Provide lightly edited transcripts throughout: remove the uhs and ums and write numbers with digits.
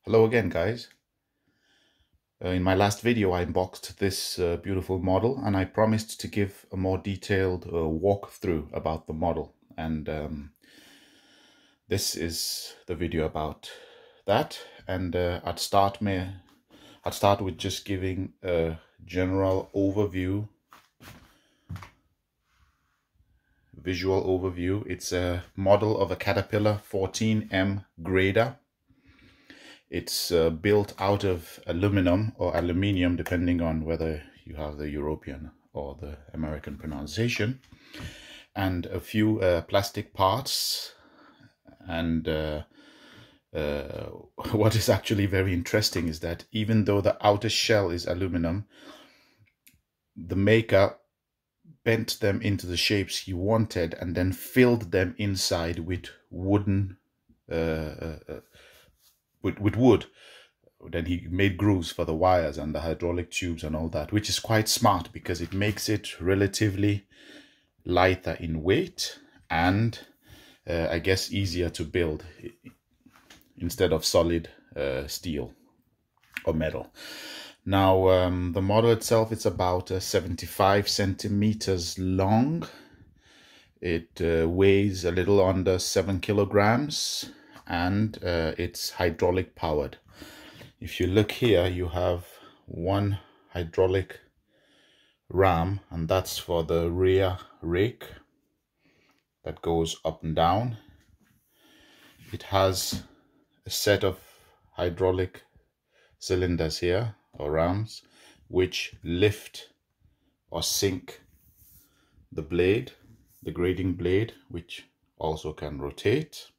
Hello again, guys. In my last video I unboxed this beautiful model, and I promised to give a more detailed walkthrough about the model, and this is the video about that. And I'd start with just giving a general overview, visual overview. It's a model of a Caterpillar 14M grader. It's built out of aluminum or aluminium, depending on whether you have the European or the American pronunciation, and a few plastic parts. And what is actually very interesting is that even though the outer shell is aluminum, the maker bent them into the shapes he wanted and then filled them inside with wooden with wood. Then he made grooves for the wires and the hydraulic tubes and all that, which is quite smart because it makes it relatively lighter in weight and I guess easier to build instead of solid steel or metal. Now the model itself is about 75 centimeters long. It weighs a little under 7 kilograms. And it's hydraulic powered. If you look here, you have one hydraulic ram, and that's for the rear rake that goes up and down. It has a set of hydraulic cylinders here, or rams, which lift or sink the blade, the grading blade, which also can rotate.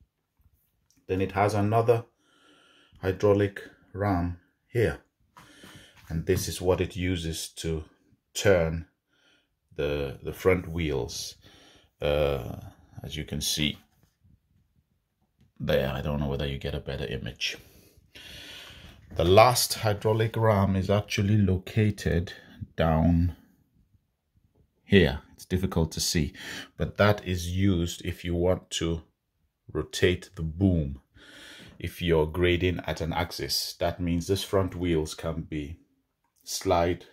Then it has another hydraulic ram here, and this is what it uses to turn the front wheels, as you can see there. I don't know whether you get a better image. The last hydraulic ram is actually located down here. It's difficult to see, but that is used if you want to rotate the boom. If you're grading at an axis, that means this front wheels can be slided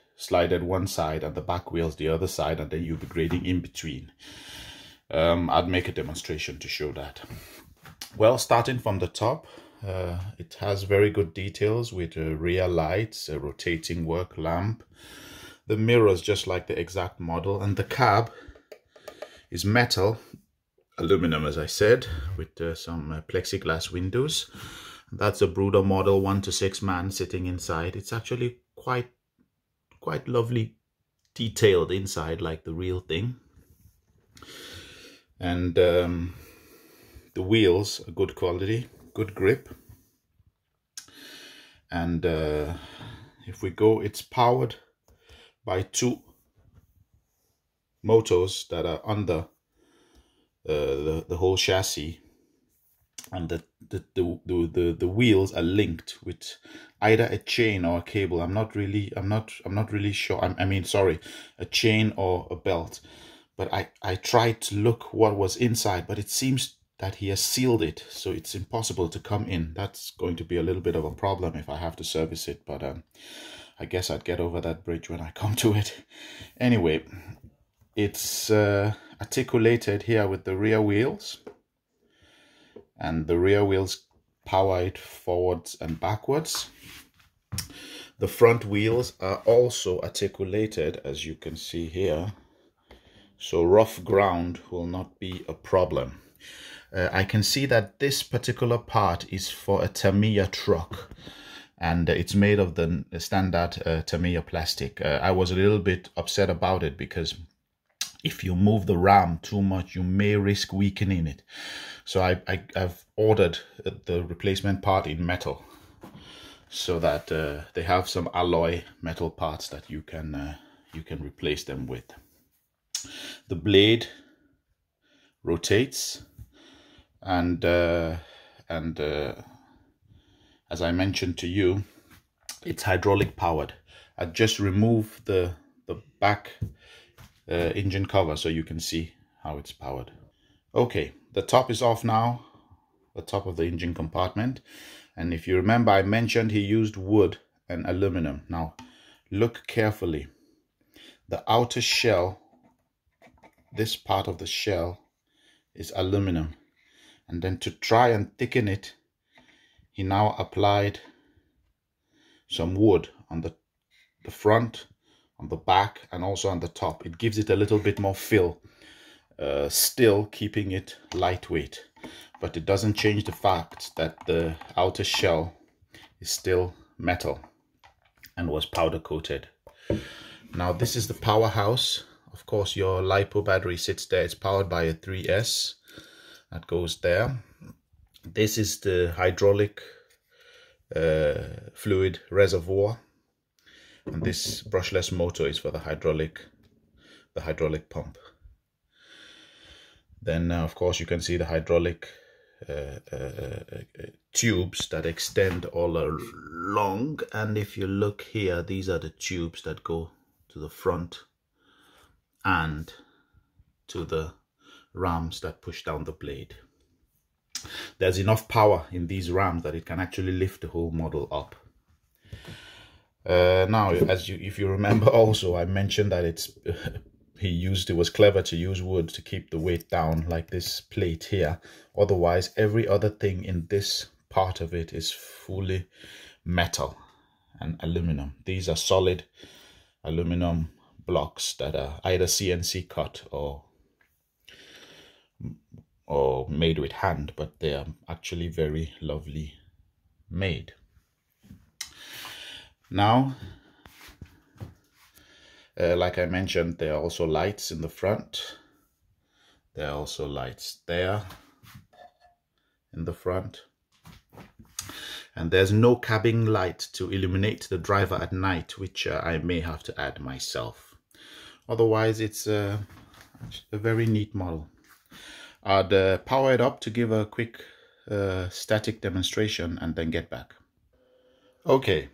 one side and the back wheels the other side, and then you'll be grading in between. I'd make a demonstration to show that. Well, starting from the top, it has very good details with rear lights, a rotating work lamp, the mirrors just like the exact model, and the cab is metal, aluminum, as I said, with some plexiglass windows. That's a Bruder model 1 to 6 man sitting inside. It's actually quite lovely, detailed inside, like the real thing. And the wheels are good quality, good grip. And if we go, it's powered by 2 motors that are under the whole chassis, and the wheels are linked with either a chain or a cable. I'm not really sure. I mean, sorry, a chain or a belt. But I tried to look what was inside, but it seems that he has sealed it, so it's impossible to come in. That's going to be a little bit of a problem if I have to service it, but I guess I'd get over that bridge when I come to it. Anyway, it's articulated here with the rear wheels, and the rear wheels power it forwards and backwards. The front wheels are also articulated, as you can see here, so rough ground will not be a problem. I can see that this particular part is for a Tamiya truck, and it's made of the standard Tamiya plastic. I was a little bit upset about it because if you move the ram too much, you may risk weakening it. So I've ordered the replacement part in metal, so that they have some alloy metal parts that you can replace them with. The blade rotates, and as I mentioned to you, it's hydraulic powered. I just removed the back engine cover so you can see how it's powered. Okay, the top is off now, the top of the engine compartment. And if you remember, I mentioned he used wood and aluminum. Now look carefully. The outer shell, this part of the shell, is aluminum. And then to try and thicken it, he now applied some wood on the front, on the back, and also on the top. It gives it a little bit more fill, still keeping it lightweight, but it doesn't change the fact that the outer shell is still metal and was powder coated. Now this is the powerhouse. Of course, your LiPo battery sits there. It's powered by a 3S that goes there. This is the hydraulic fluid reservoir, and this brushless motor is for the hydraulic pump. Then of course you can see the hydraulic tubes that extend all along, and if you look here, these are the tubes that go to the front and to the rams that push down the blade. There's enough power in these rams that it can actually lift the whole model up. Now, if you remember also, I mentioned that it was clever to use wood to keep the weight down, like this plate here. Otherwise, every other thing in this part of it is fully metal and aluminum. These are solid aluminum blocks that are either CNC cut or made with hand, but they are actually very lovely made. Now, like I mentioned, there are also lights in the front. There are also lights there in the front. And there's no cabin light to illuminate the driver at night, which I may have to add myself. Otherwise, it's a very neat model. I'd power it up to give a quick static demonstration and then get back. Okay,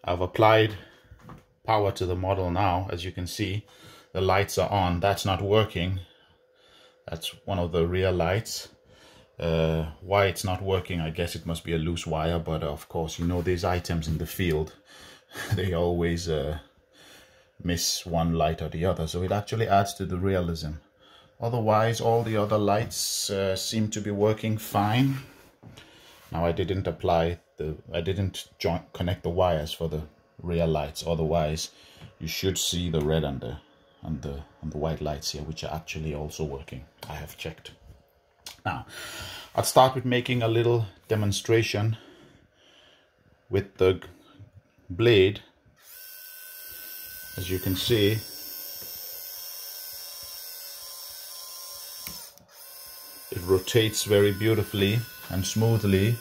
I've applied power to the model now. As you can see, the lights are on. That's not working. That's one of the rear lights. Why it's not working, I guess it must be a loose wire, but of course, you know, these items in the field, they always miss one light or the other, so it actually adds to the realism. Otherwise, all the other lights seem to be working fine. Now, I didn't connect the wires for the rear lights. Otherwise, you should see the red and the white lights here, which are actually also working. I have checked. Now, I'll start with making a little demonstration with the blade. As you can see, it rotates very beautifully and smoothly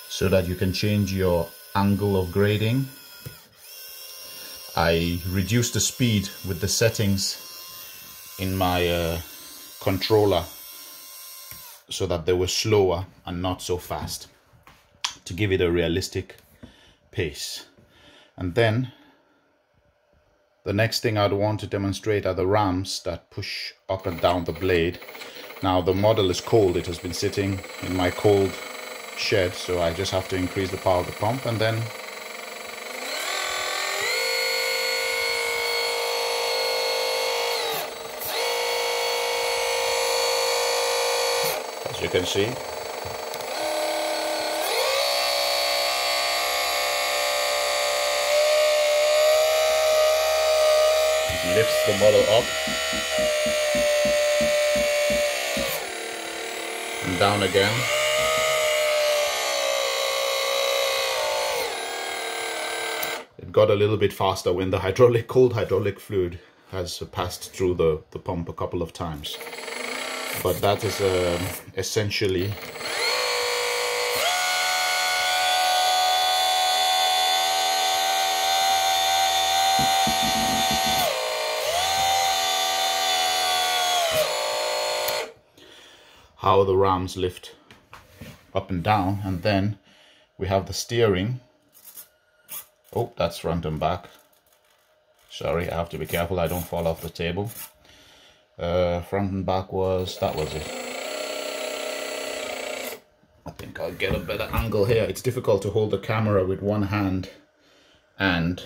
so that you can change your angle of grading. I reduced the speed with the settings in my controller so that they were slower and not so fast, to give it a realistic pace. And then the next thing I'd want to demonstrate are the rams that push up and down the blade. Now, the model is cold. It has been sitting in my cold shed, so I just have to increase the power of the pump, and then as you can see, it lifts the model up and down again. It got a little bit faster when the cold hydraulic fluid has passed through the pump a couple of times. But that is essentially how the rams lift up and down. And then we have the steering. Oh, that's front and back. Sorry, I have to be careful I don't fall off the table. Front and back that was it. I think I'll get a better angle here. It's difficult to hold the camera with one hand and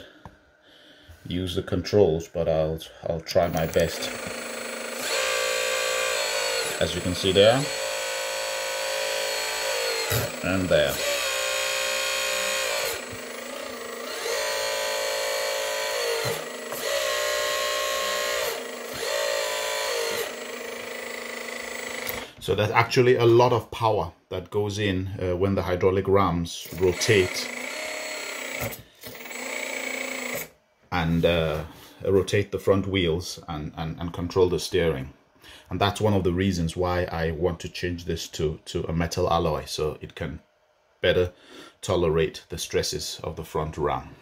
use the controls, but I'll try my best. As you can see there and there. So there's actually a lot of power that goes in when the hydraulic rams rotate and rotate the front wheels and control the steering. And that's one of the reasons why I want to change this to a metal alloy, so it can better tolerate the stresses of the front ram.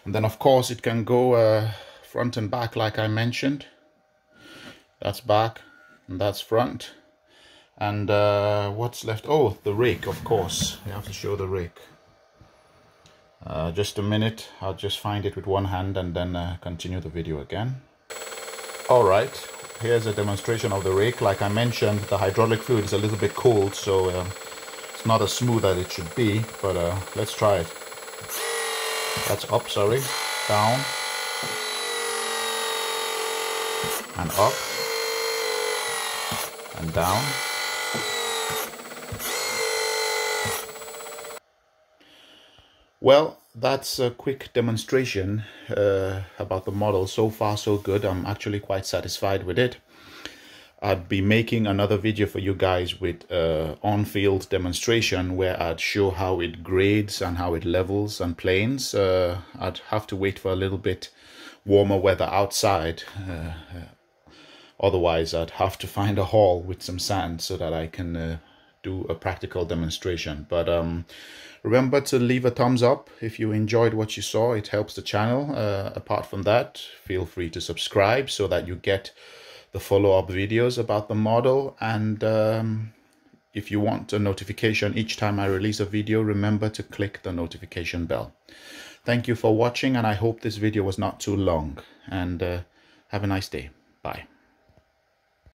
And then of course it can go front and back, like I mentioned. That's back and that's front. And what's left? Oh, the rake, of course. You have to show the rake. Just a minute. I'll just find it with one hand and then continue the video again. All right, here's a demonstration of the rake. Like I mentioned, the hydraulic fluid is a little bit cold, so it's not as smooth as it should be, but let's try it. That's up, sorry. Down. And up. And down. Well, that's a quick demonstration about the model. So far so good. I'm actually quite satisfied with it. I'd be making another video for you guys with on-field demonstration where I'd show how it grades and how it levels and planes. I'd have to wait for a little bit warmer weather outside. Otherwise, I'd have to find a hall with some sand so that I can do a practical demonstration. But remember to leave a thumbs up if you enjoyed what you saw. It helps the channel. Apart from that, feel free to subscribe so that you get the follow-up videos about the model. And if you want a notification each time I release a video, remember to click the notification bell. Thank you for watching, and I hope this video was not too long. And have a nice day. Bye.